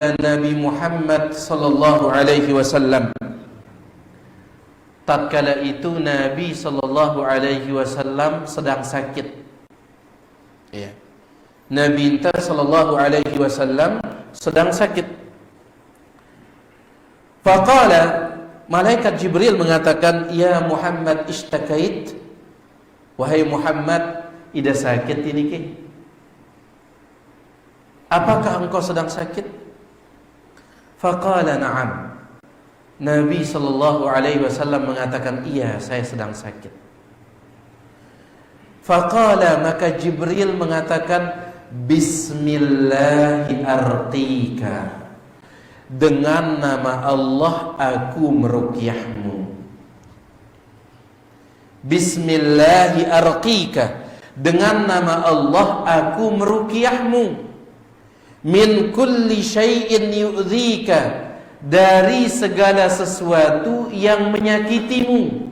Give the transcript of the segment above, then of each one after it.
Nabi Muhammad sallallahu alaihi wasallam. Tatkala itu Nabi sallallahu alaihi wasallam sedang sakit. Ya. Nabi sallallahu alaihi wasallam sedang sakit. Faqala, malaikat Jibril mengatakan, "Ya Muhammad, ishtakait?" Wahai Muhammad, ida sakit ini ke? Apakah engkau sedang sakit? Faqala na'am. Nabi sallallahu alaihi wasallam mengatakan, iya, saya sedang sakit. Faqala, maka Jibril mengatakan, Bismillahi arqika. Dengan nama Allah aku meruqyahmu. Bismillahi arqika. Dengan nama Allah aku meruqyahmu. Min kulli syai'in yu'dhika, dari segala sesuatu yang menyakitimu.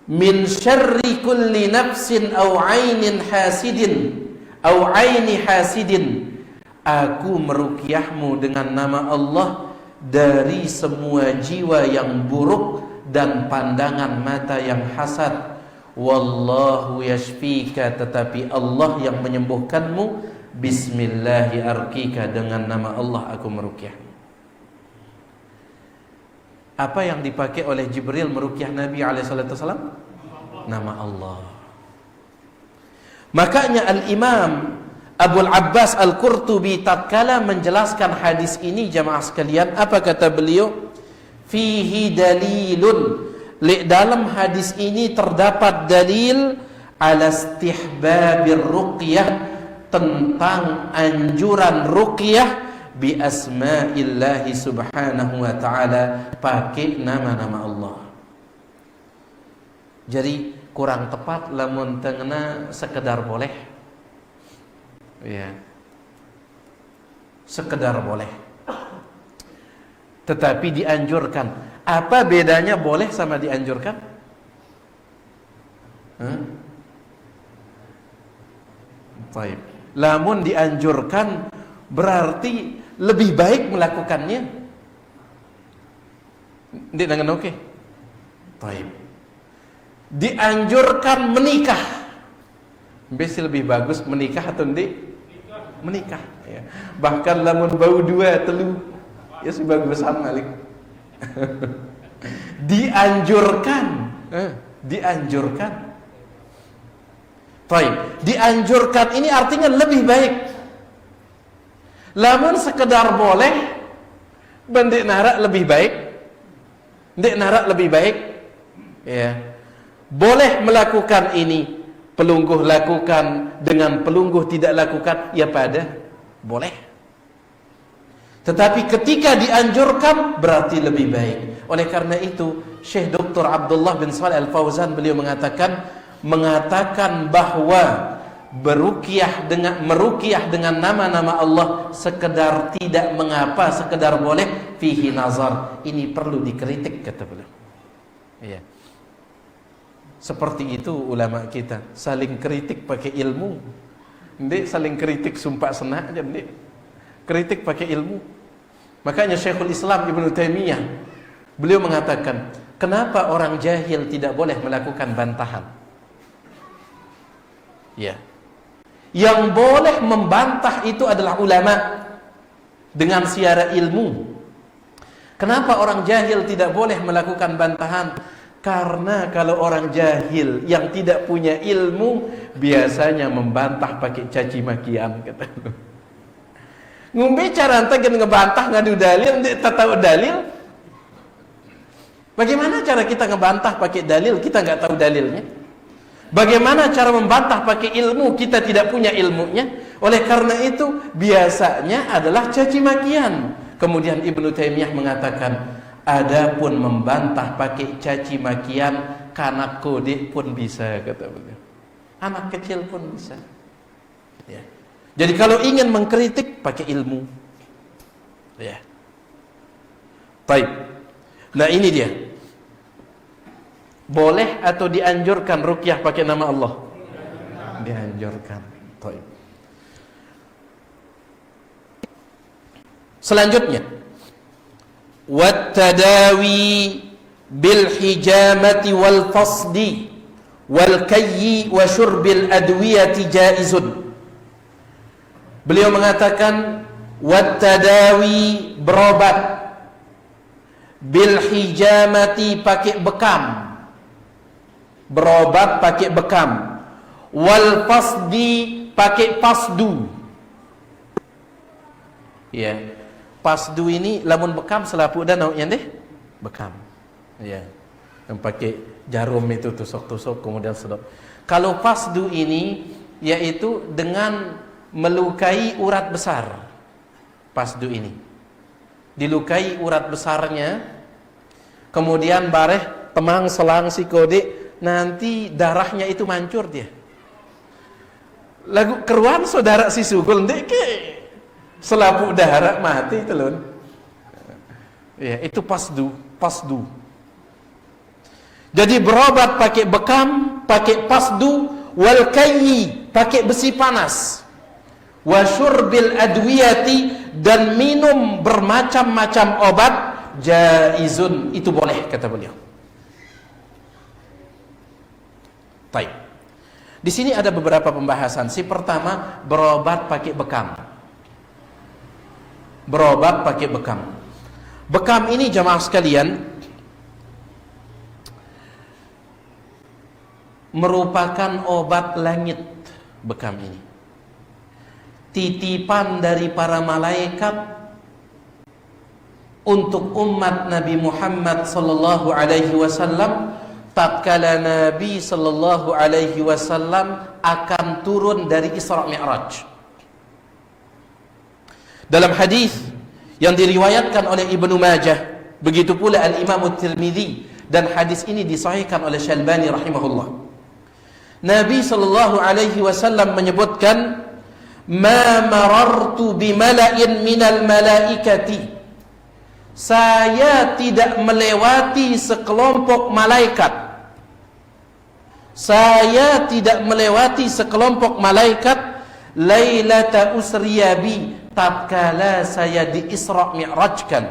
Min syarri kulli nafsin aw 'ainin hasidin aw 'aini hasidin, aku meruqyahmu dengan nama Allah dari semua jiwa yang buruk dan pandangan mata yang hasad. Wallahu yashfika, tetapi Allah yang menyembuhkanmu. Bismillahi arqika, dengan nama Allah aku meruqyah. Apa yang dipakai oleh Jibril meruqyah Nabi alaihissalam? Nama Allah. Makanya Al-Imam Abul Abbas Al-Qurtubi tatkala menjelaskan hadis ini, jamaah sekalian, apa kata beliau? Fihi dalilun, dalam hadis ini terdapat dalil ala istihbabir ruqyah, tentang anjuran ruqyah bi asma'illahi subhanahu wa ta'ala, pakai nama-nama Allah. Jadi kurang tepat lamun tengena sekedar boleh. Ya. Sekedar boleh. Tetapi dianjurkan. Apa bedanya boleh sama dianjurkan? Baik. Lamun dianjurkan berarti lebih baik melakukannya. Ndik dengan oke. Baik. Dianjurkan menikah. Besi lebih bagus menikah atau ndik? Menikah. Ya. Bahkan lamun bau dua telu, ya sebagus sama lik. Dianjurkan. Dianjurkan. Baik, dianjurkan ini artinya lebih baik. Lamun sekedar boleh, bendik narak lebih baik. Bendik narak lebih baik. Ya. Boleh melakukan ini, pelungguh lakukan, dengan pelungguh tidak lakukan, ya pada boleh. Tetapi ketika dianjurkan berarti lebih baik. Oleh karena itu, Syekh Dr. Abdullah bin Shalih Al-Fauzan beliau mengatakan bahwa meruqyah dengan nama-nama Allah sekedar tidak mengapa, sekedar boleh, fihi nazar, ini perlu dikritik, kata beliau. Iya. Seperti itu ulama kita, saling kritik pakai ilmu. Ndik saling kritik sumpah senang aja, ndik. Kritik pakai ilmu. Makanya Syekhul Islam Ibnu Taimiyah beliau mengatakan, kenapa orang jahil tidak boleh melakukan bantahan? Ya. Yang boleh membantah itu adalah ulama dengan siara ilmu. Kenapa orang jahil tidak boleh melakukan bantahan? Karena kalau orang jahil yang tidak punya ilmu biasanya membantah pakai caci makian, kata. Ngumbe cara ente ngebantah ngadu dalil, tak tahu dalil. Bagaimana cara kita ngebantah pakai dalil kita nggak tahu dalilnya? Bagaimana cara membantah pakai ilmu kita tidak punya ilmunya? Oleh karena itu biasanya adalah caci makian. Kemudian Ibnu Taimiyah mengatakan, adapun membantah pakai caci makian, kanak kode pun bisa, kata beliau. Anak kecil pun bisa. Ya. Jadi kalau ingin mengkritik pakai ilmu. Ya. Baik. Nah ini dia. Boleh atau dianjurkan ruqyah pakai nama Allah? Dianjurkan. Baik. Selanjutnya, wattadawi bil hijamati wal fasdi wal kayyi wa syurbil adwiyati jaizun. Beliau mengatakan wattadawi, berobat, bil hijamati, pakai bekam, berobat pakai bekam, wal fasdi, pakai pasdu. Ya, pasdu ini lamun bekam selaput dan naunya deh bekam. Ya, yang pakai jarum itu tusuk-tusuk kemudian sedot. Kalau pasdu ini yaitu dengan melukai urat besar. Pasdu ini dilukai urat besarnya, kemudian bareh temang selang si kode, nanti darahnya itu mancur dia. Lagu keruan saudara si sugul ndek ke selaput darah mati itu lho. Ya, itu pasdu, pasdu. Jadi berobat pakai bekam, pakai pasdu, wal kayyi, pakai besi panas, wa syurbil adwiyati, dan minum bermacam-macam obat, jaizun, itu boleh kata beliau. Baik. Di sini ada beberapa pembahasan. Si pertama, berobat pakai bekam. Berobat pakai bekam. Bekam ini jamaah sekalian merupakan obat langit. Bekam ini titipan dari para malaikat untuk umat Nabi Muhammad sallallahu alaihi wasallam tatkala Nabi sallallahu alaihi wasallam akan turun dari Isra Mi'raj. Dalam hadis yang diriwayatkan oleh Ibnu Majah, begitu pula Al-Imam At-Tirmidzi, dan hadis ini disahihkan oleh Syalbani rahimahullah. Nabi sallallahu alaihi wasallam menyebutkan, ma marartu bimala'in minal malaikati, saya tidak melewati sekelompok malaikat, saya tidak melewati sekelompok malaikat lailata usriyabi, tatkala saya di Isra Mi'rajkan,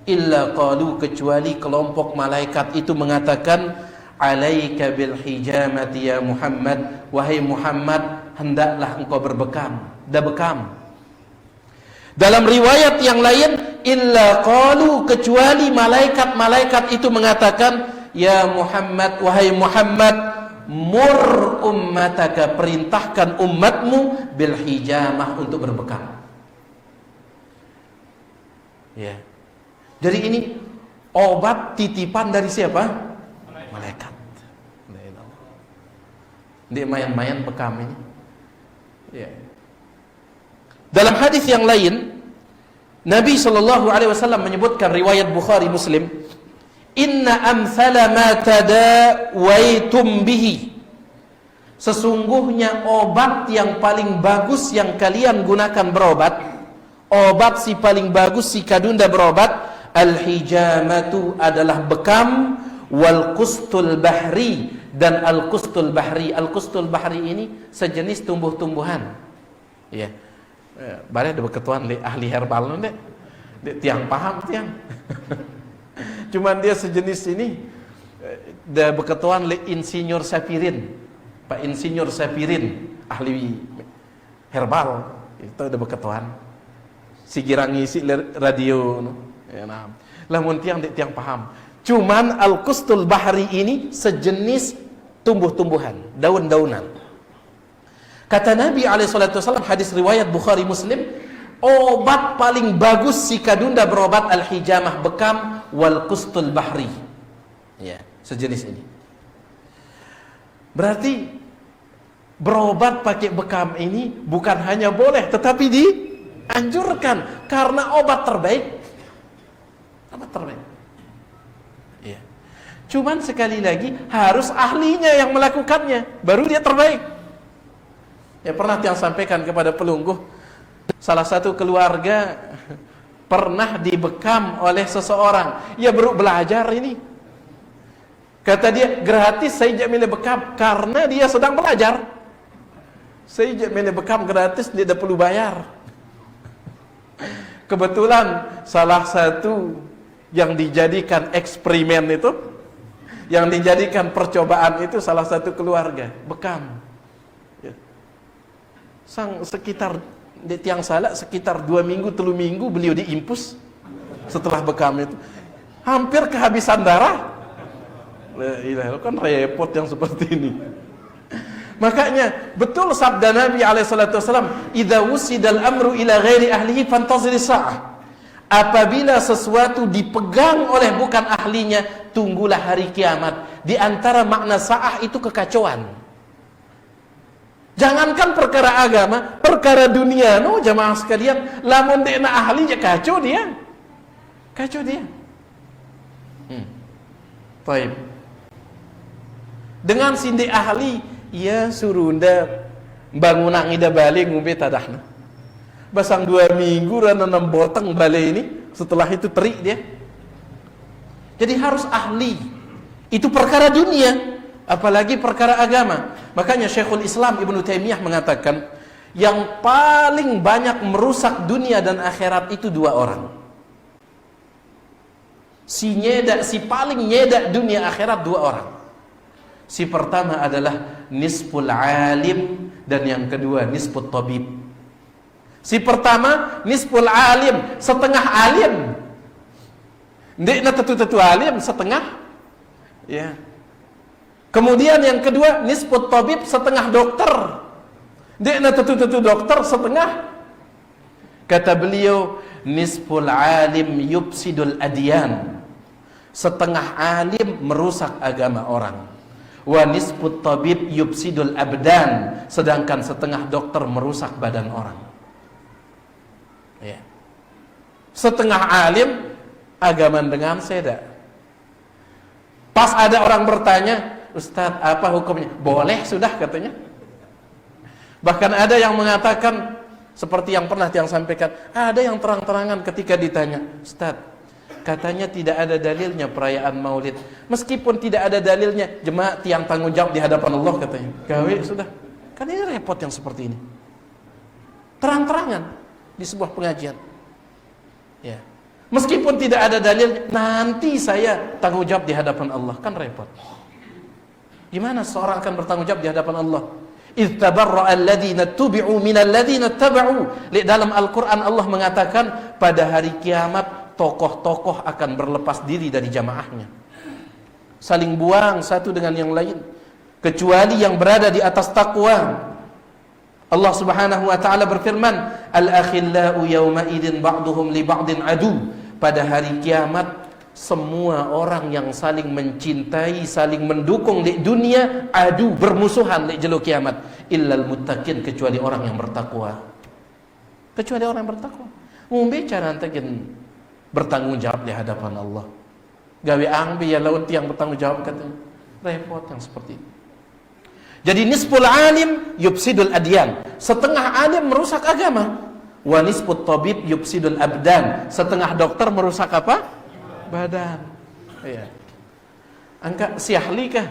illa qalu, kecuali kelompok malaikat itu mengatakan, alaika bil hijamati ya Muhammad, wahai Muhammad, hendaklah engkau berbekam, dah bekam. Dalam riwayat yang lain, illa qalu, kecuali malaikat-malaikat itu mengatakan, ya Muhammad, wahai Muhammad, mur ummataka, perintahkan umatmu bil hijamah, untuk berbekam. Ya. Jadi ini obat titipan dari siapa? Malaikat. Dia mayan-mayan bekam ini. Ya. Dalam hadis yang lain, Nabi sallallahu alaihi wasallam menyebutkan, riwayat Bukhari Muslim, inna amthala ma tadawaitum bihi, sesungguhnya obat yang paling bagus yang kalian gunakan berobat, obat si paling bagus si kadunda berobat, al-hijamatu, adalah bekam, wal qustul bahri, dan al-qustul bahri. Al-qustul bahri ini sejenis tumbuh-tumbuhan. Ya. Bare ada beketuan ahli herbal ndek. Tiang paham tiang. Cuman dia sejenis ini da beketuan le Insinyur Sapirin. Pak Insinyur Sapirin, ahli herbal. Itu ada beketuan. Si girang ngisi radio no. Ya nah. Lamun tiang dek tiang paham. Cuman al-qustul bahri ini sejenis tumbuh-tumbuhan, daun-daunan. Kata Nabi SAW, hadis riwayat Bukhari Muslim, obat paling bagus si kadunda berobat al-hijamah, bekam, wal qustul bahri. Ya, sejenis ini. Berarti berobat pakai bekam ini bukan hanya boleh, tetapi dianjurkan, karena obat terbaik. Obat terbaik. Ya. Cuman sekali lagi harus ahlinya yang melakukannya, baru dia terbaik. Ya, pernah yang sampaikan kepada pelungguh, salah satu keluarga pernah dibekam oleh seseorang. Ya baru belajar ini. Kata dia, gratis saya milih bekam, karena dia sedang belajar. Saya milih bekam gratis, dia tidak perlu bayar. Kebetulan salah satu yang dijadikan eksperimen itu, yang dijadikan percobaan itu salah satu keluarga bekam. Ya. Sekitar di tiang salak sekitar 2 minggu 3 minggu beliau diimpus setelah bekam itu. Hampir kehabisan darah. Kan repot yang seperti ini. Makanya betul sabda Nabi SAW, "Idza wusidal amru ila ghairi ahlihi fantazir sa'ah." Apabila sesuatu dipegang oleh bukan ahlinya, tunggulah hari kiamat. Di antara makna sa'ah itu kekacauan. Jangankan perkara agama, perkara dunia, no jamaah sekalian, lamun dena ahlinya kacau dia. Kacau dia. Baik. Dengan sindi ahli, ia suruh nda bangunan ida balik ngumbe tadahna. Basang 2 minggu rana 6 boteng balik ini, setelah itu terik dia. Jadi harus ahli. Itu perkara dunia, apalagi perkara agama. Makanya Syekhul Islam Ibnu Taimiyah mengatakan, yang paling banyak merusak dunia dan akhirat itu 2 orang. Si paling nyedak dunia akhirat 2 orang. Si pertama adalah nisful alim, dan yang kedua nisfut tabib. Si pertama nisful alim, setengah alim. Ndek na tetu alim, setengah. Ya. Kemudian yang kedua nisfut tabib, setengah dokter. Ndek na tetu dokter, setengah. Kata beliau, nisful alim yufsidul adyan. Setengah alim merusak agama orang. Wa nisfut tabib yufsidul abdan, sedangkan setengah dokter merusak badan orang. Ya. Setengah alim agama dengan seda. Pas ada orang bertanya, "Ustadz, apa hukumnya?" "Boleh sudah," katanya. Bahkan ada yang mengatakan, seperti yang pernah yang sampaikan, ada yang terang-terangan ketika ditanya, "Ustadz, katanya tidak ada dalilnya perayaan Maulid." Meskipun tidak ada dalilnya, jemaah tiang tanggung jawab di hadapan Allah, katanya. Gawe sudah. Kan ini repot yang seperti ini. Terang-terangan di sebuah pengajian. Ya. Meskipun tidak ada dalilnya, nanti saya tanggung jawab di hadapan Allah. Kan repot. Gimana seorang akan bertanggung jawab di hadapan Allah? "Idz tabarra'a alladziina tubi'u minal ladziina taba'u." Dalam Al-Qur'an Allah mengatakan pada hari kiamat tokoh-tokoh akan berlepas diri dari jamaahnya, saling buang satu dengan yang lain, kecuali yang berada di atas takwa. Allah Subhanahu wa taala berfirman, "Al-akhillau yawma idzin ba'duhum li ba'din adu." Pada hari kiamat semua orang yang saling mencintai, saling mendukung di dunia, adu, bermusuhan di jelo kiamat, illal muttaqin, kecuali orang yang bertakwa. Kecuali orang yang bertakwa. Ngombe cara antakin bertanggung jawab di hadapan Allah. Gawe angbi ya laut yang bertanggung jawab, katanya. Repot yang seperti itu. Jadi nisful alim yufsidul adyan, setengah alim merusak agama. Wa nisfut tabib yufsidul abdan, setengah dokter merusak apa? Badan. Ya. Angka si ahli kah?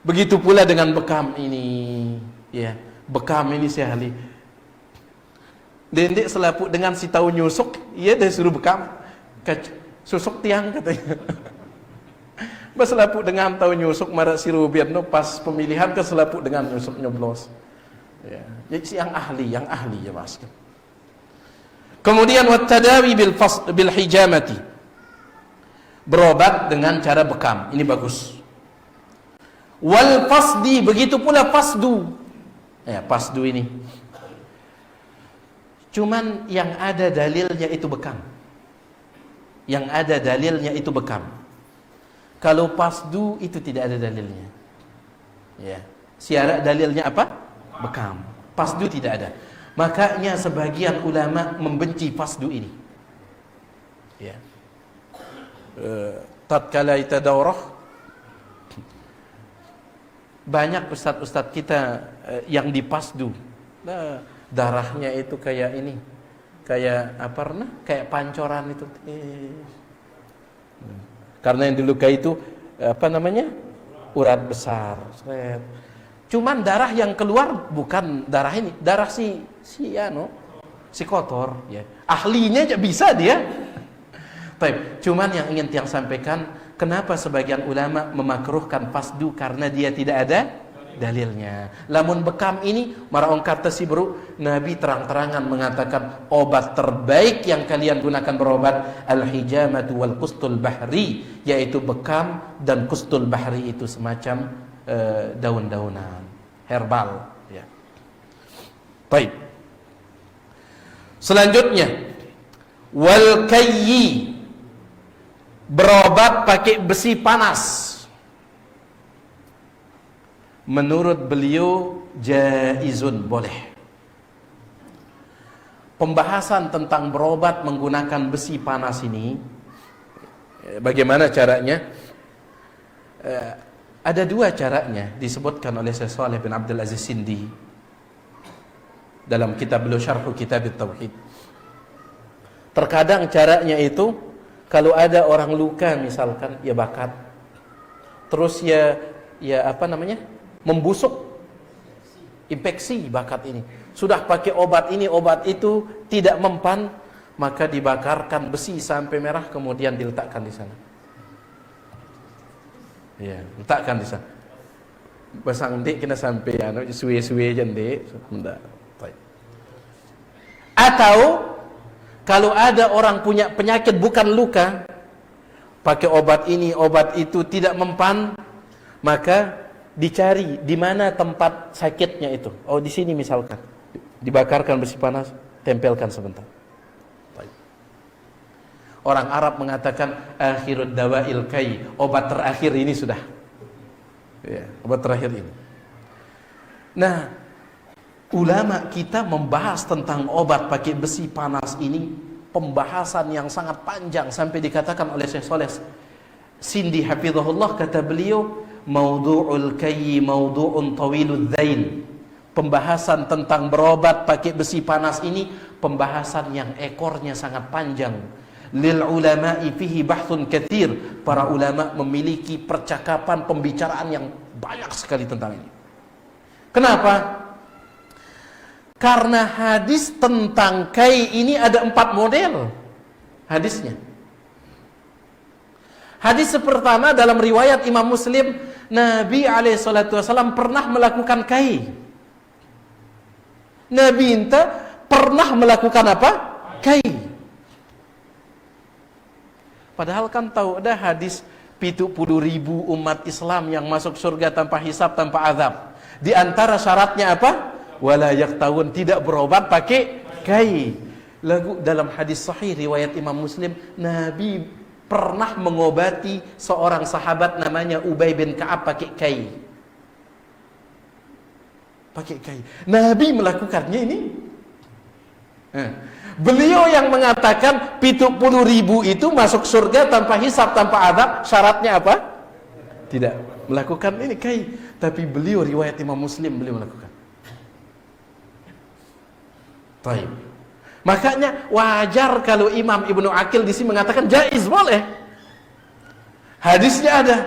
Begitu pula dengan bekam ini. Ya, bekam ini si ahli. Dendek selaput dengan si tahu nyusuk, ia dah suruh bekam. Susuk tiang, katanya. Berselaput dengan tahu nyusuk marah si Rubian no, pas pemilihan ke selaput dengan nyusuk nyoblos. Ya. Jadi si yang ahli ya mas. Kemudian wattadawi bil hijamati, berobat dengan cara bekam, ini bagus. Wal fasdi, begitu pula fasdu. Ya, fasdu ini. Cuman yang ada dalilnya itu bekam. Yang ada dalilnya itu bekam. Kalau pasdu itu tidak ada dalilnya. Ya. Syarat dalilnya apa? Bekam. Pasdu tidak ada. Makanya sebagian ulama membenci pasdu ini. Ya. Tatkala kita daurah, banyak ustadz-ustadz kita yang dipasdu. Nah, darahnya itu kayak ini, kayak apa pernah? Kayak pancoran itu. Karena yang dilukai itu apa namanya? Urat besar. Cuman darah yang keluar bukan darah ini, darah si si kotor, ya. Ahlinya aja bisa dia. Baik, cuman yang ingin tiang sampaikan, kenapa sebagian ulama memakruhkan fasdu karena dia tidak ada dalilnya. Lamun bekam ini maraong kata si bro, Nabi terang-terangan mengatakan obat terbaik yang kalian gunakan berobat al-hijamatu wal kustul bahri, yaitu bekam dan kustul bahri, itu semacam daun-daunan herbal, ya. Baik. Selanjutnya wal kayyi, berobat pakai besi panas. Menurut beliau jaizun, boleh. Pembahasan tentang berobat menggunakan besi panas ini, bagaimana caranya? Ada dua caranya disebutkan oleh Syekh Shalih bin Abdul Aziz Sindi dalam kitab beliau Syarh Kitab Tauhid. Terkadang caranya itu, kalau ada orang luka misalkan, ya bakat, terus ya apa namanya, membusuk, infeksi bakat ini, sudah pakai obat ini obat itu tidak mempan, maka dibakarkan besi sampai merah kemudian diletakkan di sana. Ya, letakkan di sana. Pasang dik kena sampai suwe-suwe jendek. Atau kalau ada orang punya penyakit bukan luka, pakai obat ini obat itu tidak mempan, maka dicari di mana tempat sakitnya itu. Oh, di sini misalkan. Dibakarkan besi panas, tempelkan sebentar. Orang Arab mengatakan akhirud dawa'il kai, obat terakhir ini sudah. Ya, obat terakhir ini. Nah, ulama kita membahas tentang obat pakai besi panas ini, pembahasan yang sangat panjang sampai dikatakan oleh Syekh Shalih Sindi hafizahullah, kata beliau, maudhu'ul kayyi maudhu'un tawilud dhail. Pembahasan tentang berobat pakai besi panas ini pembahasan yang ekornya sangat panjang. Lil ulama'i fihi bahthun katsir. Para ulama memiliki percakapan, pembicaraan yang banyak sekali tentang ini. Kenapa? Karena hadis tentang kai ini ada 4 model hadisnya. Hadis pertama dalam riwayat Imam Muslim, Nabi SAW pernah melakukan kai. Nabi enta pernah melakukan apa? Kai. Padahal kan tahu ada hadis 70.000 umat Islam yang masuk surga tanpa hisab, tanpa azab. Di antara syaratnya apa? Wala yaktawun, tidak berobat pakai kai. Lagu dalam hadis sahih riwayat Imam Muslim, Nabi pernah mengobati seorang sahabat namanya Ubay bin Ka'ab pakai kai. Pakai kai. Nabi melakukannya ini. Beliau yang mengatakan 70.000 itu masuk surga tanpa hisab, tanpa azab, syaratnya apa? Tidak melakukan ini kai. Tapi beliau riwayat Imam Muslim beliau melakukan. Baik. Makanya wajar kalau Imam Ibnu Aqil di sini mengatakan jaiz, boleh. Hadisnya ada.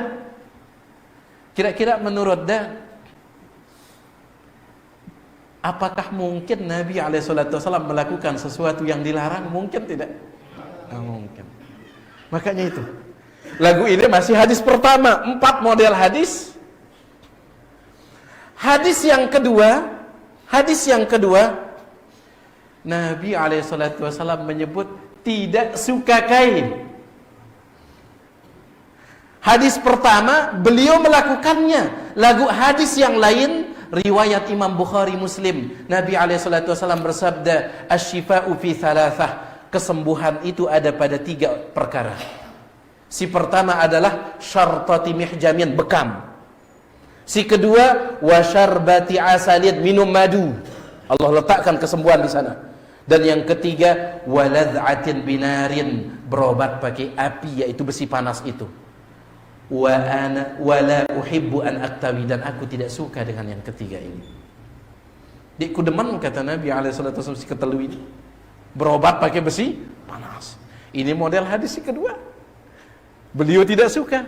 Kira-kira menurut dia, apakah mungkin Nabi SAW melakukan sesuatu yang dilarang? Mungkin tidak. Nah, mungkin. Makanya itu. Lagu ini masih hadis pertama, 4 model hadis. Hadis yang kedua, Nabi SAW menyebut tidak suka kain. Hadis pertama beliau melakukannya. Lagu hadis yang lain riwayat Imam Bukhari Muslim, Nabi SAW bersabda, asy-syifa'u fi thalathah, kesembuhan itu ada pada 3 perkara. Si pertama adalah syartati mihjamin, bekam. Si kedua wasyarbati asalid, minum madu. Allah letakkan kesembuhan di sana. Dan yang ketiga walad'atin binarin, berobat pakai api, yaitu besi panas itu. Wa ana wala uhibbu an aktawi, dan aku tidak suka dengan yang ketiga ini. Dikku demen, kata Nabi SAW, si ketelu ini berobat pakai besi panas. Ini model hadis yang kedua, beliau tidak suka.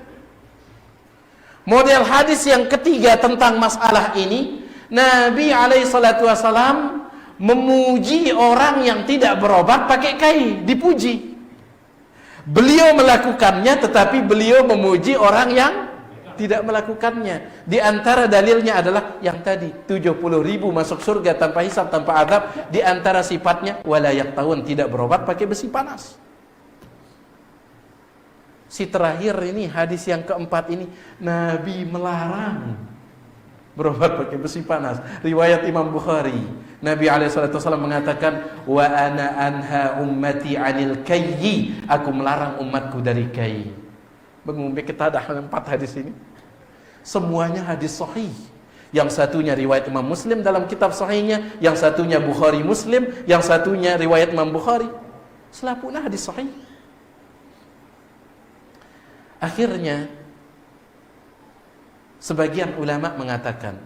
Model hadis yang ketiga tentang masalah ini, Nabi SAW memuji orang yang tidak berobat pakai kai, dipuji. Beliau melakukannya, tetapi beliau memuji orang yang tidak melakukannya. Di antara dalilnya adalah yang tadi, 70.000 masuk surga tanpa hisab, tanpa azab. Di antara sifatnya, wala yaktawun, tidak berobat pakai besi panas. Si terakhir ini, hadis yang keempat ini, Nabi melarang berobat pakai besi panas. Riwayat Imam Bukhari, Nabi SAW mengatakan, wa ana anha ummati anil kayyi, aku melarang umatku dari kai. Mengumbi kita ada 4 hadis ini, semuanya hadis sahih. Yang satunya riwayat Imam Muslim dalam kitab sahihnya, yang satunya Bukhari Muslim, yang satunya riwayat Imam Bukhari. Selapuna hadis sahih. Akhirnya sebagian ulama mengatakan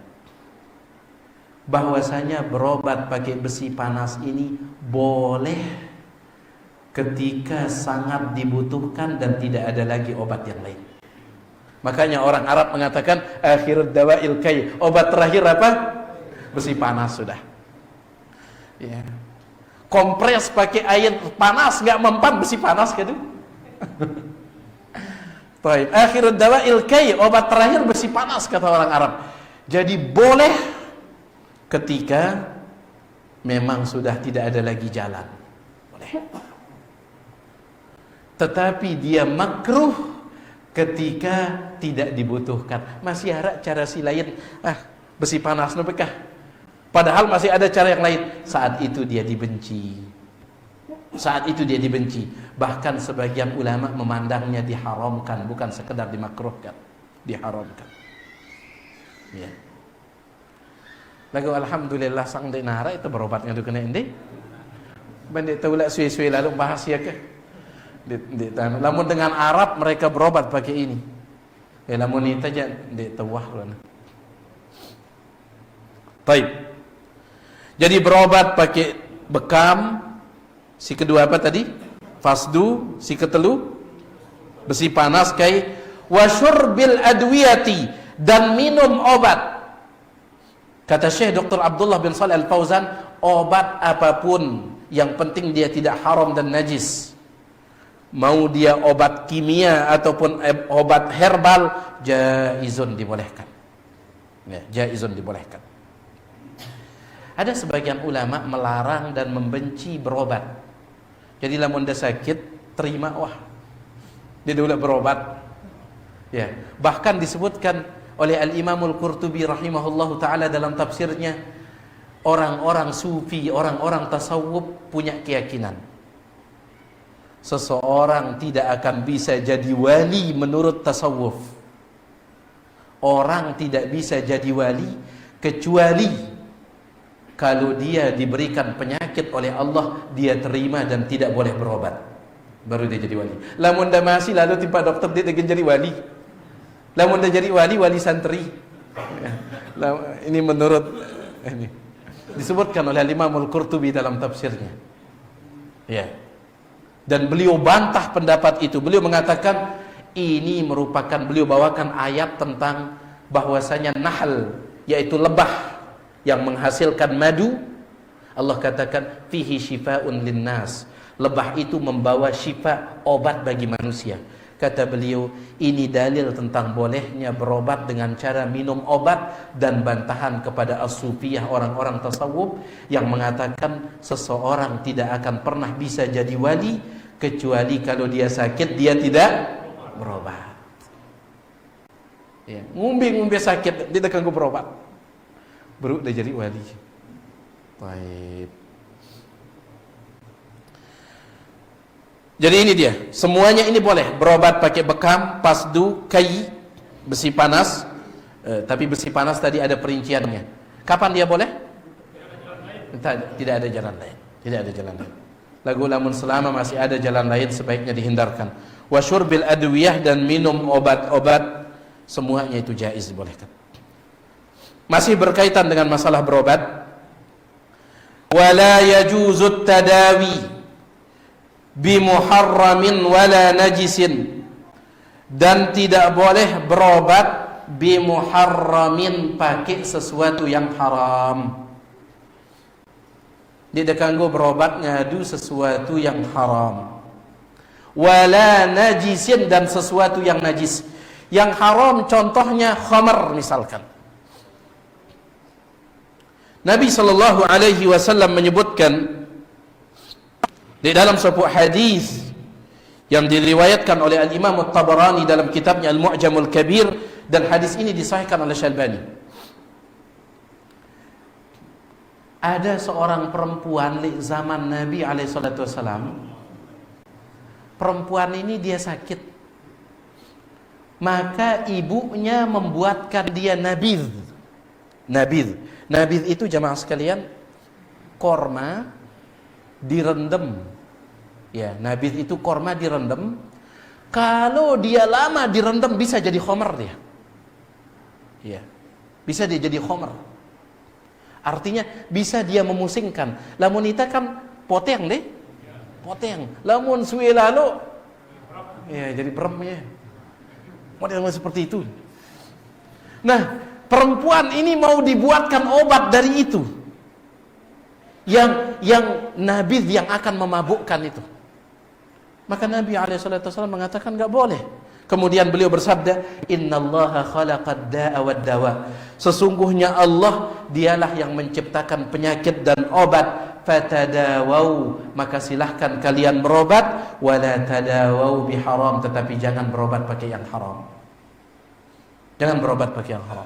bahwasanya berobat pakai besi panas ini boleh ketika sangat dibutuhkan dan tidak ada lagi obat yang lain. Makanya orang Arab mengatakan akhirud dawa'il kai, obat terakhir apa? Besi panas sudah. Ya. Kompres pakai air panas nggak mempan, besi panas gitu. Baik, akhirud dawa'il kai, obat terakhir besi panas kata orang Arab. Jadi boleh ketika memang sudah tidak ada lagi jalan. Boleh. Tetapi dia makruh ketika tidak dibutuhkan. Masih ada cara si lain, besi panas nu bekah. Padahal masih ada cara yang lain. Saat itu dia dibenci. Saat itu dia dibenci. Bahkan sebagian ulama memandangnya diharamkan, bukan sekedar dimakruhkan, diharamkan. Ya. Lagu alhamdulillah sang denara itu berobatnya tu kena indi. Bandit tahu lah suai-suai lalu bahas ya ke. Lamun dengan Arab mereka berobat pakai ini. Lamun itu aja di tawah kan. Baik. Jadi berobat pakai bekam. Si kedua apa tadi? Fasdu. Si ketelu besi panas kai wasyurbil adwiyati, dan minum obat. Kata Syekh Dr. Abdullah bin Shalih Al-Fauzan, obat apapun yang penting dia tidak haram dan najis. Mau dia obat kimia ataupun obat herbal, jaizun dibolehkan. Ya, jaizun dibolehkan. Ada sebagian ulama melarang dan membenci berobat. Jadi lamun dia sakit, terima wah. Dia dulu berobat. Ya, bahkan disebutkan oleh Al-Imamul Qurtubi rahimahullahu taala dalam tafsirnya, orang-orang sufi, orang-orang tasawuf punya keyakinan seseorang tidak akan bisa jadi wali menurut tasawuf. Orang tidak bisa jadi wali kecuali kalau dia diberikan penyakit oleh Allah, dia terima dan tidak boleh berobat, baru dia jadi wali. Lamun dah masih lalu timpa dokter, dia akan jadi wali. Lamun dah jadi wali, wali santri. Ini menurut ini disebutkan oleh Imam Al-Qurtubi dalam tafsirnya. Ya. Dan beliau bantah pendapat itu. Beliau mengatakan ini merupakan, beliau bawakan ayat tentang bahwasanya nahl, yaitu lebah yang menghasilkan madu. Allah katakan fihi shifaa'un linnas. Lebah itu membawa syifa, obat bagi manusia. Kata beliau, ini dalil tentang bolehnya berobat dengan cara minum obat, dan bantahan kepada as-sufiyah, orang-orang tasawuf yang mengatakan seseorang tidak akan pernah bisa jadi wali kecuali kalau dia sakit dia tidak berobat. Ya, ngumbi sakit dia akan berobat, baru dia jadi wali. Baik. Jadi ini dia, semuanya ini boleh berobat pakai bekam, pasdu, kai, besi panas. Tapi besi panas tadi ada perinciannya. Kapan dia boleh? Tidak ada jalan lain. Tidak ada jalan lain. Lagu lamun selama masih ada jalan lain sebaiknya dihindarkan. Wasyurbil adwiyah, dan minum obat-obat, semuanya itu jaiz dibolehkan. Masih berkaitan dengan masalah berobat. Wala yajuzut tadawi bimuharramin wala najisin, dan tidak boleh berobat bimuharramin pakai sesuatu yang haram. Dia kanggo berobat ngadu sesuatu yang haram. Wala najisin, dan sesuatu yang najis. Yang haram contohnya khamar misalkan. Nabi sallallahu alaihi wasallam menyebutkan di dalam sebuah hadis yang diriwayatkan oleh Al-Imam At-Tabarani dalam kitabnya Al-Mu'jamul Kabir, dan hadis ini disahihkan oleh Syalbani. Ada seorang perempuan di zaman Nabi alaihi salatu wasallam. Perempuan ini dia sakit. Maka ibunya membuatkan dia nabidh. Nabidh itu jamaah sekalian korma direndam. Ya, nabidh itu korma direndam. Kalau dia lama direndam bisa jadi khamar dia. Ya. Bisa dia jadi khamar. Artinya bisa dia memusingkan. Lamun ita kan poteng deh. Poteng. Lamun suwe lalu ya jadi beremnya. Model seperti itu. Nah, perempuan ini mau dibuatkan obat dari itu. Yang nabidh yang akan memabukkan itu. Maka Nabi SAW mengatakan enggak boleh. Kemudian beliau bersabda, "Innallaha khalaqad da'a wad dawa." Sesungguhnya Allah dialah yang menciptakan penyakit dan obat. Fatadawau, maka silahkan kalian berobat. Wala tadawau biharam, tetapi jangan berobat pakai yang haram. Jangan berobat pakai yang haram.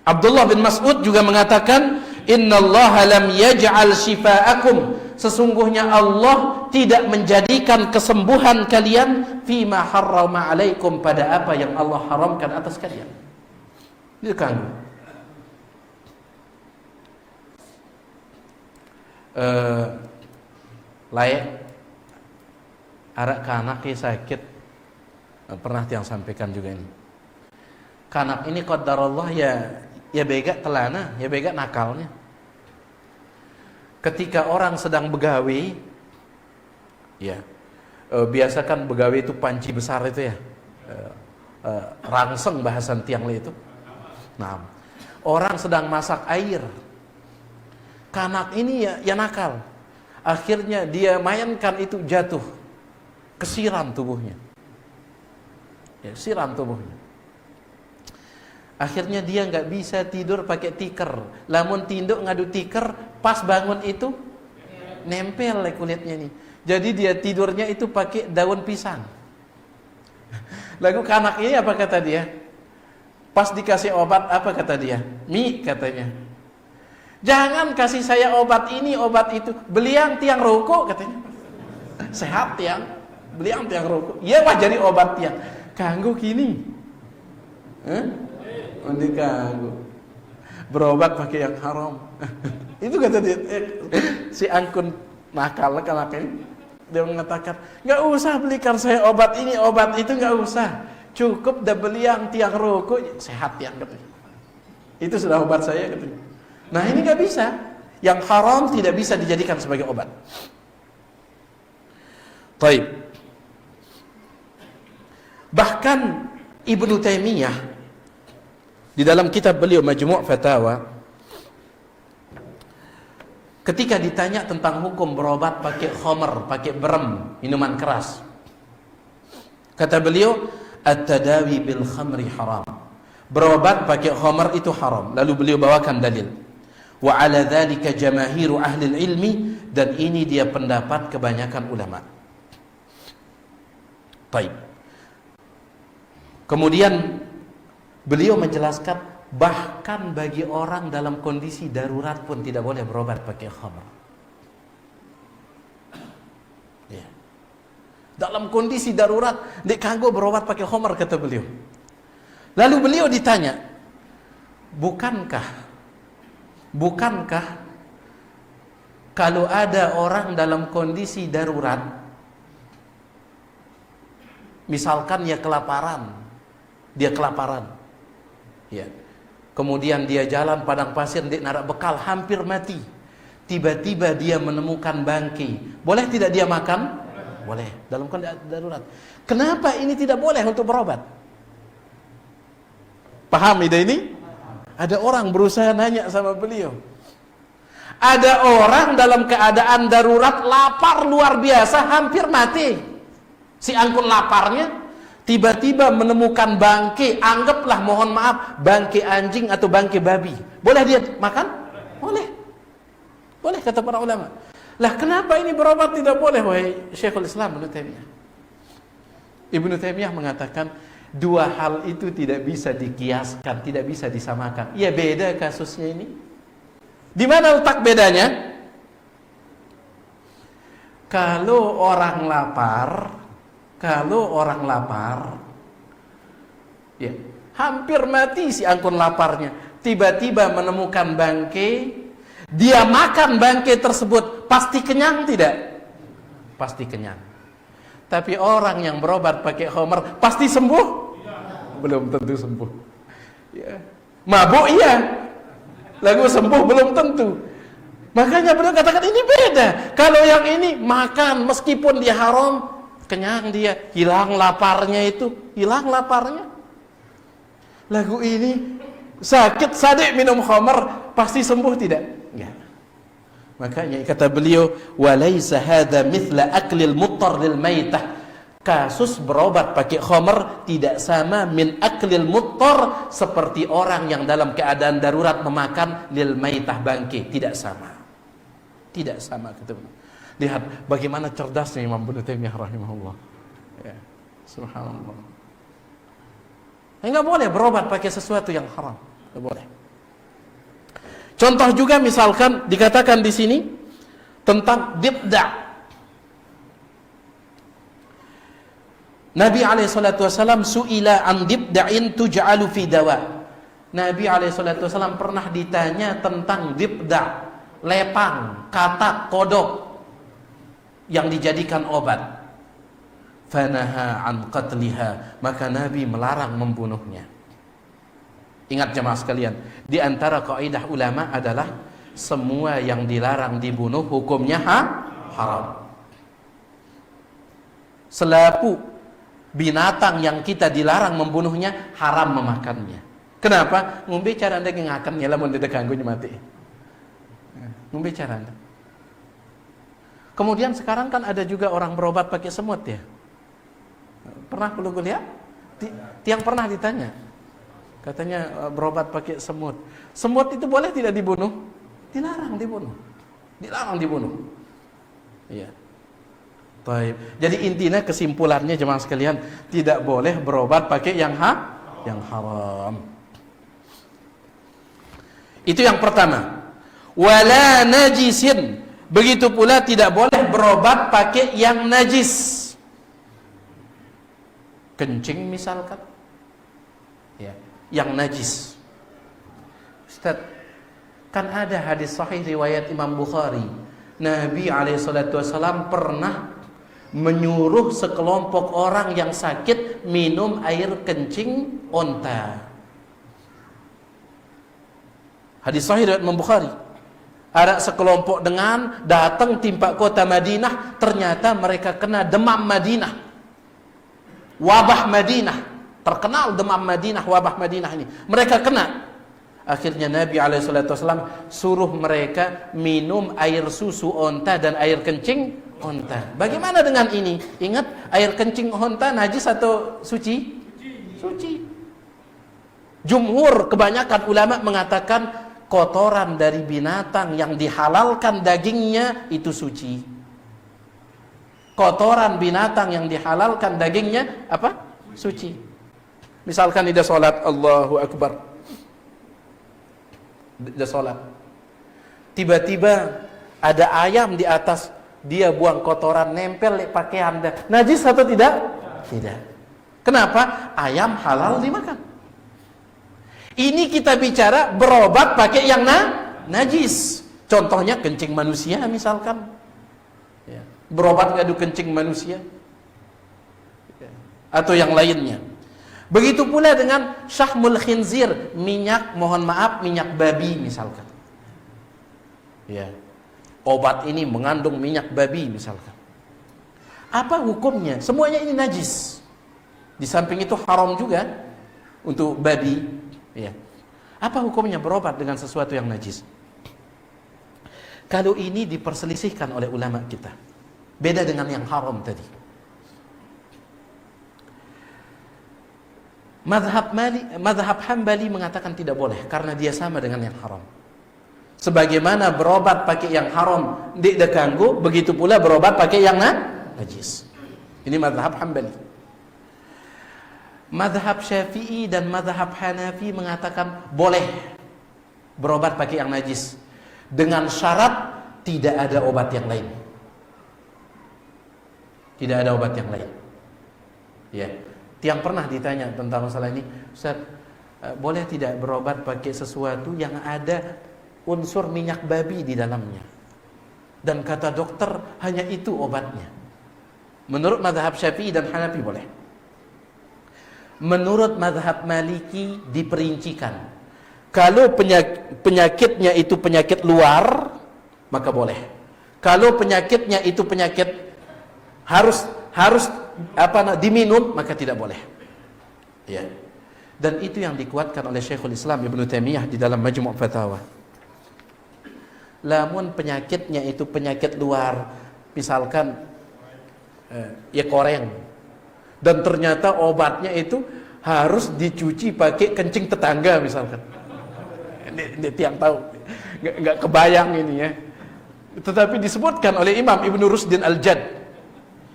Abdullah bin Mas'ud juga mengatakan, "Innallaha lam yaj'al shifaakum." Sesungguhnya Allah tidak menjadikan kesembuhan kalian fima harrama alaikum, pada apa yang Allah haramkan atas kalian. Itu kan layak arak kanak sakit. Pernah yang sampaikan juga ini. Kanak ini qadarullah ya bega telana, ya bega nakalnya. Ketika orang sedang begawi, ya biasa kan begawi itu panci besar itu ya, rangseng bahasan tiang itu. Nah, orang sedang masak air, kanak ini ya nakal. Akhirnya dia mainkan itu jatuh, kesiram tubuhnya. Ya, siram tubuhnya. Akhirnya dia nggak bisa tidur pakai tikar. Lamun tinduk ngadu tikar, pas bangun itu nempel kulitnya nih. Jadi dia tidurnya itu pakai daun pisang. Lagu kanak ini apa kata dia? Pas dikasih obat apa kata dia? Mi katanya. Jangan kasih saya obat ini, obat itu. Beliang tiang rokok katanya. Sehat tiang. Beliang tiang rokok. Iya wah jadi obat tiang. Kanggo kini. Undi kanggo. Berobat pakai yang haram. Itu kata dia. Si angkun nakal kanaknya. Dia mengatakan, nggak usah belikan saya obat ini, obat itu nggak usah. Cukup dah beliang tiang rokok, sehat tiang katanya. Itu sudah obat saya katanya. Nah ini nggak bisa. Yang haram tidak bisa dijadikan sebagai obat. Taib. Bahkan Ibnu Taimiyah di dalam kitab beliau Majmu' Fatawa, ketika ditanya tentang hukum berobat pakai khamr, pakai berem, minuman keras, kata beliau, at-tadawi bil khamri haram. Berobat pakai khamr itu haram. Lalu beliau bawakan dalil. Wa ala dzalika jamaahiru ahli ilmi, dan ini dia pendapat kebanyakan ulama. Baik. Kemudian beliau menjelaskan bahkan bagi orang dalam kondisi darurat pun tidak boleh berobat pakai khamr. Ya. Dalam kondisi darurat nek kanggo berobat pakai khamr kata beliau. Lalu beliau ditanya, bukankah kalau ada orang dalam kondisi darurat, misalkan dia kelaparan, ya. Kemudian dia jalan padang pasir, dia narak bekal, hampir mati. Tiba-tiba dia menemukan bangkai. Boleh tidak dia makan? Boleh, dalam kondisi darurat. Kenapa ini tidak boleh untuk berobat? Paham ide ini? Ada orang berusaha nanya sama beliau, Ada orang dalam keadaan darurat, lapar luar biasa, hampir mati. Si angkut laparnya tiba-tiba menemukan bangke, anggaplah mohon maaf bangke anjing atau bangke babi. Boleh dia makan? Boleh. Boleh kata para ulama. Lah kenapa ini berobat tidak boleh wahai Syekhul Islam Ibnu Taimiyah? Ibnu Taimiyah mengatakan dua hal itu tidak bisa dikiaskan, tidak bisa disamakan. Ya beda kasusnya ini. Di mana letak bedanya? Kalau orang lapar, ya, hampir mati si angkun laparnya, tiba-tiba menemukan bangke, dia makan bangke tersebut, pasti kenyang tidak? Pasti kenyang. Tapi orang yang berobat pakai khamar, pasti sembuh? Belum tentu sembuh. Ya. Mabuk iya, lalu sembuh belum tentu. Makanya beliau katakan ini beda. Kalau yang ini makan meskipun dia haram, kenyang dia, hilang laparnya itu, hilang laparnya. Lagu ini sakit sadik minum khamar pasti sembuh tidak? Enggak. Makanya kata beliau, walaysa hadza mithla aklil muttar lil maitah. Kasus berobat pakai khamar tidak sama min aklil muttar seperti orang yang dalam keadaan darurat memakan lil maitah bangke, tidak sama. Tidak sama kata beliau. Lihat bagaimana cerdasnya Imam Ibnu Taimiyah rahimahullah. Ya, subhanallah. Enggak boleh berobat pakai sesuatu yang haram. Enggak boleh. Contoh juga misalkan dikatakan di sini tentang dibda'. Nabi SAW su'ila an dibda'in tuj'alu fi dawa. Nabi SAW pernah ditanya tentang dibda', lepang, katak, kodok yang dijadikan obat. Fanaha an qatliha, maka Nabi melarang membunuhnya. Ingat jemaah sekalian, di antara kaidah ulama adalah semua yang dilarang dibunuh hukumnya haram. Selaku binatang yang kita dilarang membunuhnya, haram memakannya. Kenapa? Ngombe cara anda ngakannya lamun tidak ganggunya mati. Ngombe cara anda. Kemudian sekarang kan ada juga orang berobat pakai semut ya. Pernah perlu lihat? Tiang pernah ditanya. Katanya berobat pakai semut. Semut itu boleh tidak dibunuh? Dilarang dibunuh. Dilarang dibunuh. Iya. Baik. Jadi intinya kesimpulannya jemaah sekalian, tidak boleh berobat pakai yang haram. Itu yang pertama. Wala najisin. Begitu pula tidak boleh berobat pakai yang najis. Kencing misalkan. Ya, yang najis. Ustaz, kan ada hadis sahih riwayat Imam Bukhari. Nabi SAW pernah menyuruh sekelompok orang yang sakit minum air kencing onta. Hadis sahih riwayat Imam Bukhari. Ada sekelompok dengan datang timpa kota Madinah, ternyata mereka kena demam Madinah, wabah Madinah, terkenal demam Madinah, wabah Madinah ini. Mereka kena. Akhirnya Nabi SAW suruh mereka minum air susu onta dan air kencing onta. Bagaimana dengan ini? Ingat, air kencing onta najis atau suci? Suci. Jumhur, kebanyakan ulama mengatakan kotoran dari binatang yang dihalalkan dagingnya itu suci. Kotoran binatang yang dihalalkan dagingnya apa? Suci. Misalkan dia sholat, Allahu Akbar, dia sholat, tiba-tiba ada ayam di atas, dia buang kotoran, nempel di pakaian, najis atau tidak? Tidak. Kenapa? Ayam halal dimakan. Ini kita bicara berobat pakai yang najis. Contohnya kencing manusia misalkan. Ya. Berobat ngadu kencing manusia. Ya. Atau yang lainnya. Begitu pula dengan syahmul khinzir, minyak, mohon maaf, minyak babi misalkan. Ya. Obat ini mengandung minyak babi misalkan. Apa hukumnya? Semuanya ini najis. Di samping itu haram juga untuk babi. Ya. Apa hukumnya berobat dengan sesuatu yang najis? Kalau ini diperselisihkan oleh ulama kita. Beda dengan yang haram tadi. Mazhab Hambali mengatakan tidak boleh karena dia sama dengan yang haram. Sebagaimana berobat pakai yang haram tidak ganggu, begitu pula berobat pakai yang najis. Ini mazhab Hambali. Mazhab Syafi'i dan mazhab Hanafi mengatakan boleh berobat pakai yang najis dengan syarat tidak ada obat yang lain. Tidak ada obat yang lain. Ya. Yang pernah ditanya tentang masalah ini, Ustaz, boleh tidak berobat pakai sesuatu yang ada unsur minyak babi di dalamnya? Dan kata dokter hanya itu obatnya. Menurut mazhab Syafi'i dan Hanafi boleh. Menurut mazhab Maliki diperincikan. Kalau penyakitnya itu penyakit luar, maka boleh. Kalau penyakitnya itu penyakit harus diminum, maka tidak boleh. Ya. Dan itu yang dikuatkan oleh Syekhul Islam Ibnu Taimiyah di dalam Majmu' Fatawa. Lamun penyakitnya itu penyakit luar, misalkan ya koreng, dan ternyata obatnya itu harus dicuci pakai kencing tetangga misalkan. Tiang tahu, nggak kebayang ini ya. Tetapi disebutkan oleh Imam Ibnu Rusdin Al-Jadd.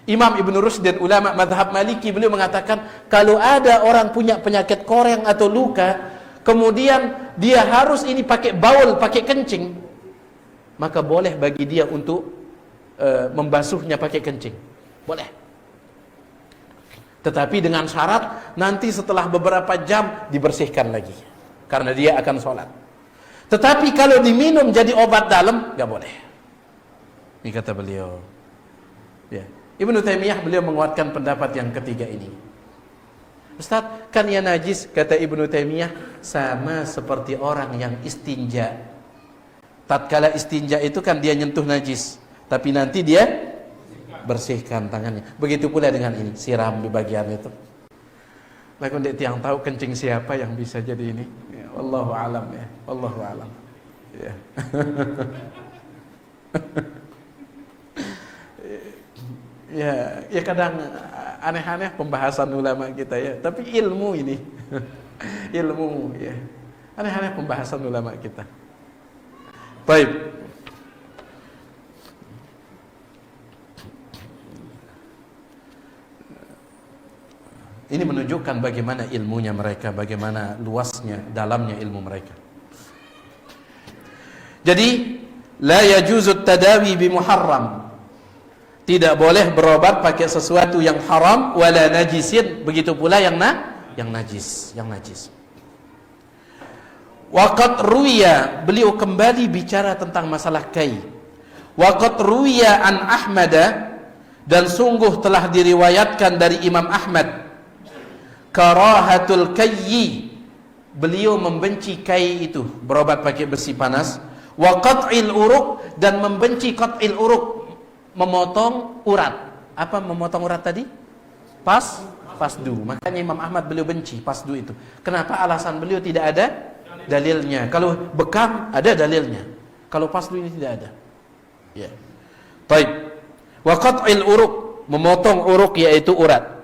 Imam Ibnu Rusdin, ulama mazhab Maliki, beliau mengatakan kalau ada orang punya penyakit koreng atau luka, kemudian dia harus ini pakai baul, pakai kencing, maka boleh bagi dia untuk membasuhnya pakai kencing. Boleh. Tetapi dengan syarat nanti setelah beberapa jam dibersihkan lagi, karena dia akan sholat. Tetapi kalau diminum jadi obat dalam, nggak boleh. Ini kata beliau. Ya. Ibnu Taimiyah beliau menguatkan pendapat yang ketiga ini. Ustaz, kan ya najis, kata Ibnu Taimiyah, sama seperti orang yang istinja. Tatkala istinja itu kan dia nyentuh najis, tapi nanti dia bersihkan tangannya. Begitu pula dengan ini, siram di bagian itu. Lalu dia tiang tahu kencing siapa yang bisa jadi ini. Ya, wallahu alam ya. Wallahu alam. Ya. Ya kadang aneh-aneh pembahasan ulama kita ya, tapi ilmu ini. Ilmu ya. Aneh-aneh pembahasan ulama kita. Baik. Ini menunjukkan bagaimana ilmunya mereka, bagaimana luasnya, dalamnya ilmu mereka. Jadi, la yajuzu tadawi bi muharram. Tidak boleh berobat pakai sesuatu yang haram, wala najisin, begitu pula yang najis. Waqad ruwiya, beliau kembali bicara tentang masalah kai. Waqad ruwiya an Ahmada, dan sungguh telah diriwayatkan dari Imam Ahmad, karahatul kayyi, beliau membenci kai itu, berobat pakai besi panas. Wa qat'il uruq, dan membenci qat'il uruq, memotong urat. Apa memotong urat tadi? Pasdu. Makanya Imam Ahmad beliau benci pasdu itu. Kenapa? Alasan beliau tidak ada dalilnya. Kalau bekam ada dalilnya. Kalau pasdu ini tidak ada. Ya. Baik. Wa qat'il uruq, memotong uruq yaitu urat.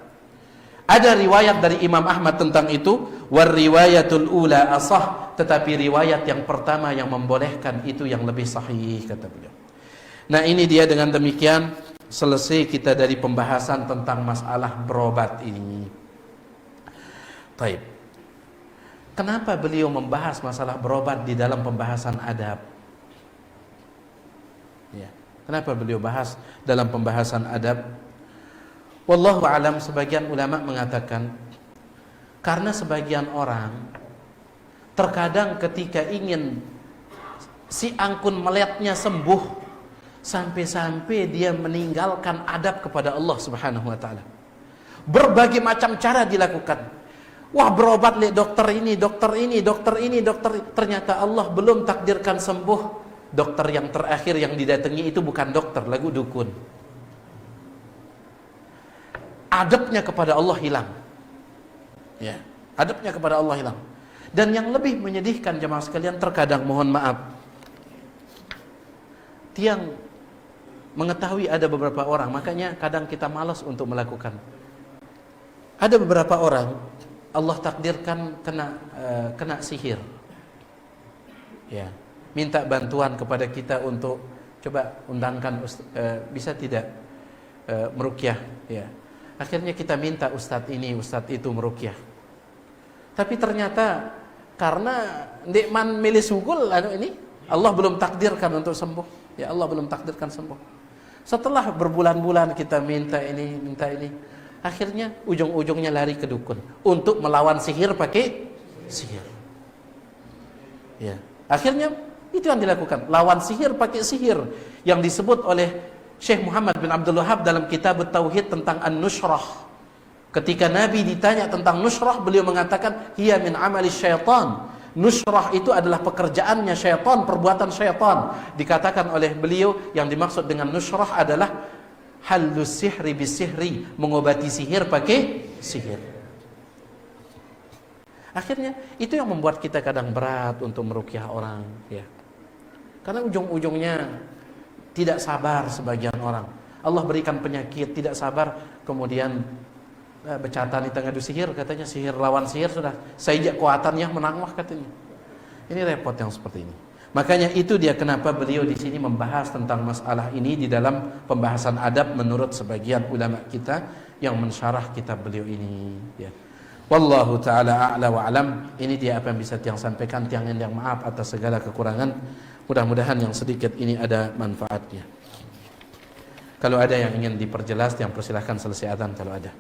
Ada riwayat dari Imam Ahmad tentang itu, war riwayatul ula asah, tetapi riwayat yang pertama yang membolehkan itu yang lebih sahih, kata beliau. Nah, ini dia, dengan demikian selesai kita dari pembahasan tentang masalah berobat ini. Baik. Kenapa beliau membahas masalah berobat di dalam pembahasan adab? Ya. Kenapa beliau bahas dalam pembahasan adab? Wallahu alam, sebagian ulama mengatakan karena sebagian orang terkadang ketika ingin si angkun meletnya sembuh, sampai-sampai dia meninggalkan adab kepada Allah Subhanahu wa taala. Berbagai macam cara dilakukan. Wah, berobat le dokter ini, ternyata Allah belum takdirkan sembuh. Dokter yang terakhir yang didatangi itu bukan dokter, lagu dukun. Adabnya kepada Allah hilang. Ya, adabnya kepada Allah hilang. Dan yang lebih menyedihkan jemaah sekalian, terkadang, mohon maaf, tiang mengetahui ada beberapa orang, makanya kadang kita malas untuk melakukan. Ada beberapa orang Allah takdirkan kena sihir. Ya, minta bantuan kepada kita untuk coba undangkan bisa tidak meruqyah, ya. Akhirnya kita minta ustadz ini, ustadz itu meruqyah. Tapi ternyata karena ndekman milih sugul ini Allah belum takdirkan untuk sembuh. Ya, Allah belum takdirkan sembuh. Setelah berbulan-bulan kita minta ini, akhirnya ujung-ujungnya lari ke dukun untuk melawan sihir pakai sihir. Ya, akhirnya itu yang dilakukan, lawan sihir pakai sihir, yang disebut oleh Syekh Muhammad bin Abdul Wahhab dalam kitab Tauhid tentang An-Nushrah. Ketika Nabi ditanya tentang nushrah, beliau mengatakan hiya min amali syaitan. Nusrah itu adalah pekerjaannya syaitan, perbuatan syaitan. Dikatakan oleh beliau yang dimaksud dengan nusrah adalah halus sihri bisihri, mengobati sihir pakai sihir. Akhirnya itu yang membuat kita kadang berat untuk meruqyah orang, ya. Karena ujung-ujungnya tidak sabar sebagian orang. Allah berikan penyakit, tidak sabar, kemudian becatan di tengah sihir, katanya sihir lawan sihir sudah saja kuatannya menang wah katanya. Ini repot yang seperti ini. Makanya itu dia kenapa beliau di sini membahas tentang masalah ini di dalam pembahasan adab menurut sebagian ulama kita yang mensyarah kitab beliau ini, ya. Wallahu taala a'la wa alam. Ini dia apa yang bisa tiang sampaikan, tiang yang maaf atas segala kekurangan. Mudah-mudahan yang sedikit ini ada manfaatnya. Kalau ada yang ingin diperjelas, yang persilahkan selesai adzan kalau ada.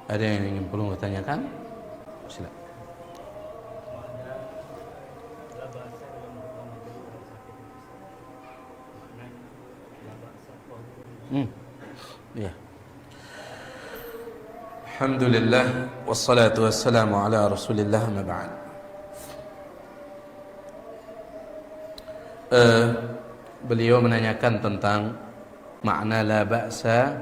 Ada yang ingin perlu ditanyakan? Silakan. Ya. Alhamdulillah wassalatu wassalamu ala Rasulillah ma ba'd. Beliau menanyakan tentang makna la ba'sa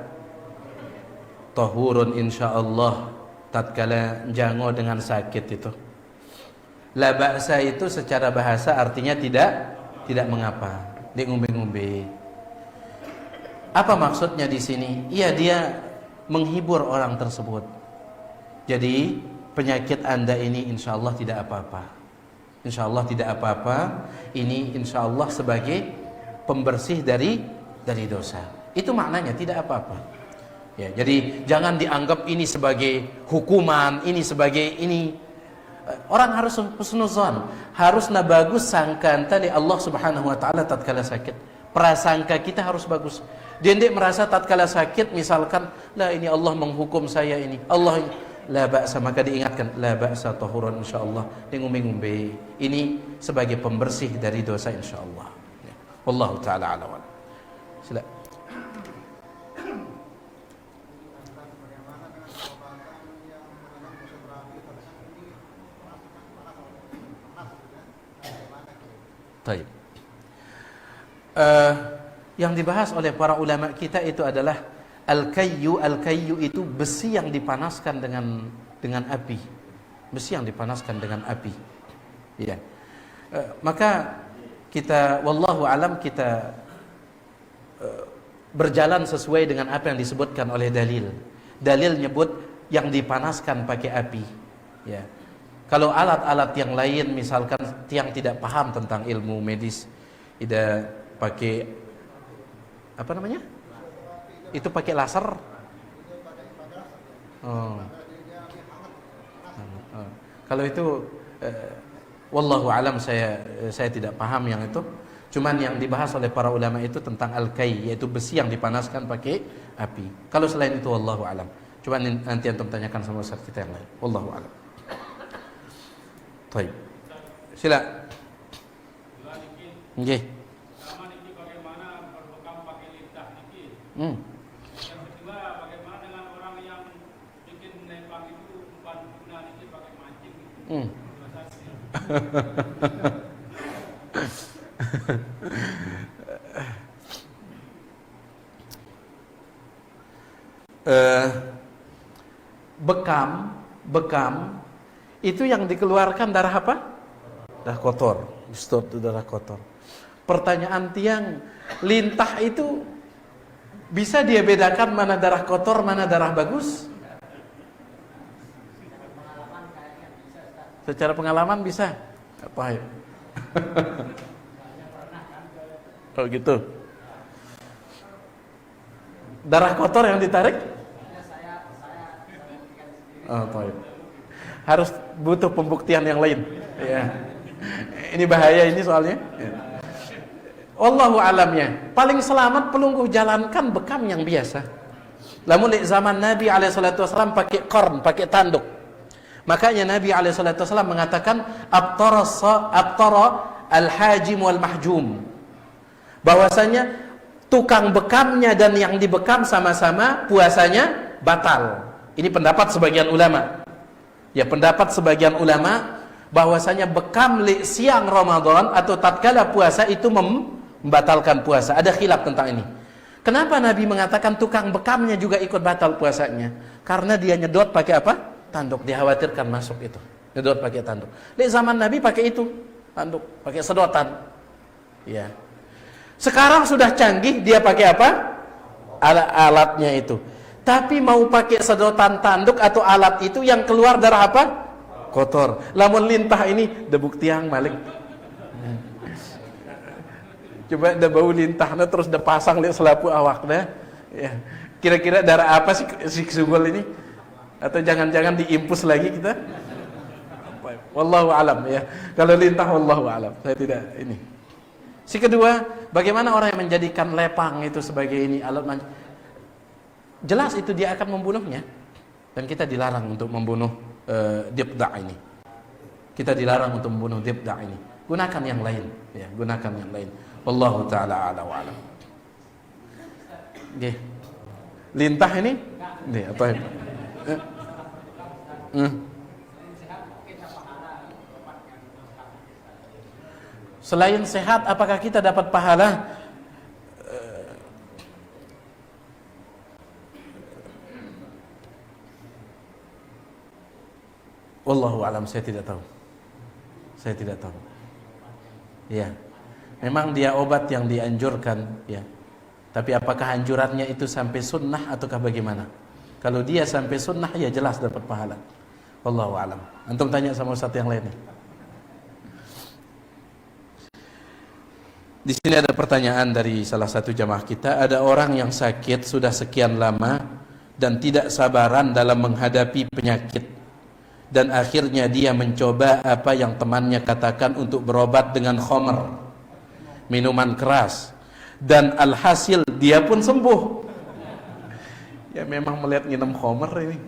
tahurun insyaallah tatkala jango dengan sakit itu. La ba'sa itu secara bahasa artinya tidak mengapa, dia ngombe-ngombe. Apa maksudnya di sini? Iya, dia menghibur orang tersebut. Jadi penyakit Anda ini insyaallah tidak apa-apa. Insyaallah tidak apa-apa. Ini insyaallah sebagai pembersih dari dosa. Itu maknanya, tidak apa-apa. Ya, jadi jangan dianggap ini sebagai hukuman, ini sebagai ini. Orang harus husnuzon, harus bagus sangkaan tadi Allah Subhanahu wa taala tatkala sakit. Prasangka kita harus bagus. Dia tidak merasa tatkala sakit misalkan, lah ini Allah menghukum saya ini. Allah la ba'sa, maka diingatkan la ba'sa tahurun insyaallah. Dia ngombe-ngombe. Ini sebagai pembersih dari dosa insyaallah. Ya. Wallahu taala a'lam. Silakan. Taib. Yang dibahas oleh para ulama kita itu adalah al-kayyu. Al-kayyu itu besi yang dipanaskan dengan api. Besi yang dipanaskan dengan api. Ya. Maka kita wallahu alam kita berjalan sesuai dengan apa yang disebutkan oleh dalil. Dalil nyebut yang dipanaskan pakai api. Ya. Kalau alat-alat yang lain misalkan yang tidak paham tentang ilmu medis, tidak pakai apa namanya? Itu pakai laser. Oh. Kalau itu wallahu alam saya tidak paham yang itu. Cuman yang dibahas oleh para ulama itu tentang al-kay, yaitu besi yang dipanaskan pakai api. Kalau selain itu wallahu alam. Cuman nanti antum tanyakan sama ustaz kita yang lain. Wallahu alam. Baik. Sila. Nggih. Sama niki bagaimana berbekam pakai lintah niki? Yang kedua, bagaimana dengan orang yang bikin menembak itu umpan guna niki pakai mancing? Bekam itu yang dikeluarkan darah apa? Darah kotor. Stop itu darah kotor. Pertanyaan tiang, lintah itu bisa dia bedakan mana darah kotor, mana darah bagus? Secara pengalaman bisa. Apa ya? Oh gitu. Darah kotor yang ditarik? Oh, baik. Harus butuh pembuktian yang lain. Ya. Ini bahaya ini soalnya. Ya. Wallahu alamnya. Paling selamat pelungguh jalankan bekam yang biasa. Namun di zaman Nabi SAW pakai korn, pakai tanduk. Makanya Nabi SAW mengatakan abtara al-hajim wal mahjum. Bahwasanya tukang bekamnya dan yang dibekam sama-sama puasanya batal. Ini pendapat sebagian ulama. Ya, pendapat sebagian ulama bahwasanya bekam siang Ramadan atau tatkala puasa itu membatalkan puasa. Ada khilaf tentang ini. Kenapa Nabi mengatakan tukang bekamnya juga ikut batal puasanya? Karena dia nyedot pakai apa? Tanduk. Dikhawatirkan masuk itu. Nyedot pakai tanduk. Di zaman Nabi pakai itu, tanduk, pakai sedotan. Ya. Sekarang sudah canggih, dia pakai apa? Alatnya itu. Tapi mau pakai sedotan tanduk atau alat itu yang keluar darah apa? Kotor. Lamun lintah ini debuk tiang malik. Coba dah bau lintahnya terus dah pasang lihat selapu awaknya. Ya. Kira-kira darah apa sih si sugol ini? Atau jangan-jangan diimpus lagi kita? Wallahu alam ya. Kalau lintah wallahu alam. Saya tidak ini. Si kedua, bagaimana orang yang menjadikan lepang itu sebagai ini alat mancing? Jelas itu dia akan membunuhnya. Dan kita dilarang untuk membunuh dibda' ini. Kita dilarang untuk membunuh dibda' ini. Gunakan yang lain, ya, gunakan yang lain. Wallahu taala a'la wa a'lam. Nggih. Lintah ini? Nggih, apa ini? Selain sehat, apakah kita dapat pahala? Wallahu alam, saya tidak tahu. Saya tidak tahu. Ya. Memang dia obat yang dianjurkan, ya. Tapi apakah anjurannya itu sampai sunnah ataukah bagaimana? Kalau dia sampai sunnah, ya jelas dapat pahala. Wallahu alam. Antum tanya sama ustaz yang lain nih. Di sini ada pertanyaan dari salah satu jamaah kita. Ada orang yang sakit sudah sekian lama dan tidak sabaran dalam menghadapi penyakit, dan akhirnya dia mencoba apa yang temannya katakan untuk berobat dengan khamr, minuman keras, dan alhasil dia pun sembuh. Ya memang melihat minum khamr ini.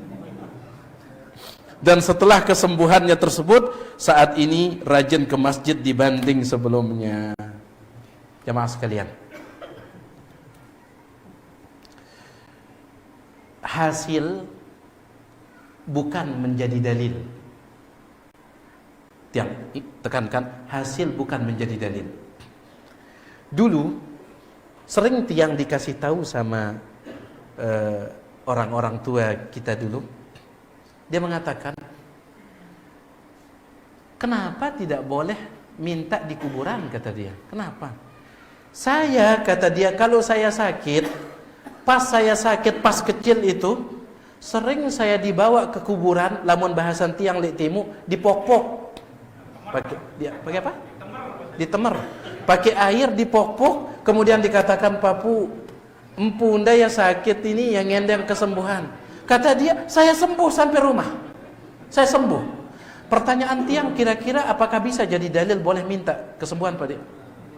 Dan setelah kesembuhannya tersebut, saat ini rajin ke masjid dibanding sebelumnya. Jamaah sekalian, hasil bukan menjadi dalil. Tiang tekankan, hasil bukan menjadi dalil. Dulu sering tiang dikasih tahu sama orang-orang tua kita dulu. Dia mengatakan, kenapa tidak boleh minta di kuburan, kata dia. Kenapa? Saya, kata dia, kalau saya sakit, pas kecil itu, sering saya dibawa ke kuburan, lamun bahasan tiang lek timu, dipok-pok. Pakai apa? Ditemer. Pakai air dipok-pok, kemudian dikatakan, papu, empu unda ya sakit ini yang ngendeng kesembuhan. Kata dia, saya sembuh sampai rumah. Saya sembuh. Pertanyaan tiang, kira-kira apakah bisa jadi dalil boleh minta kesembuhan pada dia?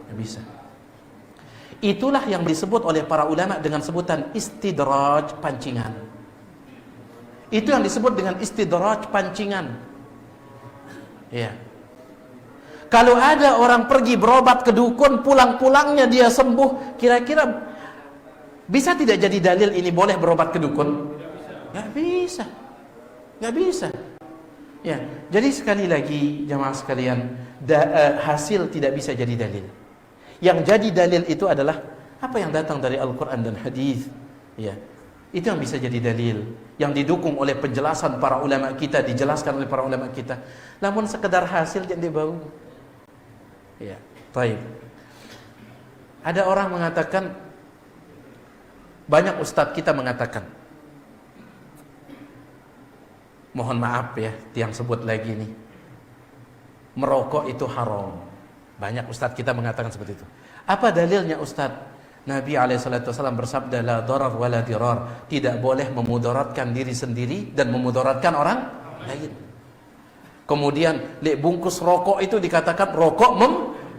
Ya, bisa. Itulah yang disebut oleh para ulama dengan sebutan istidraj pancingan. Itu yang disebut dengan istidraj pancingan. Ya. Kalau ada orang pergi berobat ke dukun, pulang-pulangnya dia sembuh, kira-kira bisa tidak jadi dalil ini boleh berobat ke dukun? Nggak bisa. Nggak bisa. Ya, jadi sekali lagi jamaah sekalian, hasil tidak bisa jadi dalil. Yang jadi dalil itu adalah apa yang datang dari Al-Quran dan Hadis. Ya, itu yang bisa jadi dalil, yang didukung oleh penjelasan para ulama kita, dijelaskan oleh para ulama kita. Namun sekedar hasil yang dibau. Ya, baik. Ada orang mengatakan, banyak ustadz kita mengatakan, mohon maaf ya, tiang sebut lagi nih, merokok itu haram. Banyak ustadz kita mengatakan seperti itu. Apa dalilnya ustadz? Nabi SAW bersabda, la darar wa la dirar. Tidak boleh memudaratkan diri sendiri dan memudaratkan orang lain. Kemudian bungkus rokok itu dikatakan rokok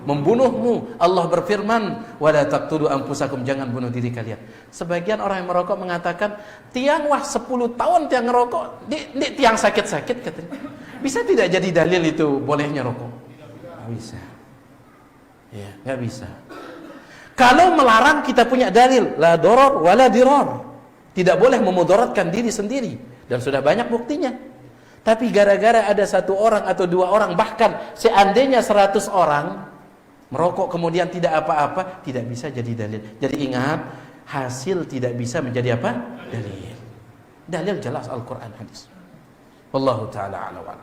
membunuhmu. Allah berfirman, wala taqtulu anfusakum, jangan bunuh diri kalian. Sebagian orang yang merokok mengatakan, tiang wah 10 tahun tiang ngerokok, di tiang sakit-sakit katanya. Bisa tidak jadi dalil itu bolehnya rokok? Nggak bisa. Ya, nggak bisa. Kalau melarang kita punya dalil, la darar wala dirar. Tidak boleh memudaratkan diri sendiri, dan sudah banyak buktinya. Tapi gara-gara ada 1 orang atau 2 orang, bahkan seandainya 100 orang merokok kemudian tidak apa-apa, tidak bisa jadi dalil. Jadi ingat, hasil tidak bisa menjadi apa? Dalil. Dalil jelas Al-Quran, hadis. Wallahu ta'ala a'lam.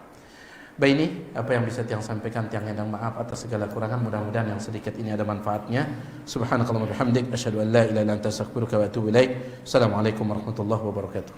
Baik, ini apa yang bisa tiang sampaikan. Tiang yang maaf atas segala kurangan. Mudah-mudahan yang sedikit ini ada manfaatnya. Subhanakallahumma bihamdik, asyhadu an la ilaha illa anta astaghfiruka wa atubu ilaik. Assalamualaikum warahmatullahi wabarakatuh.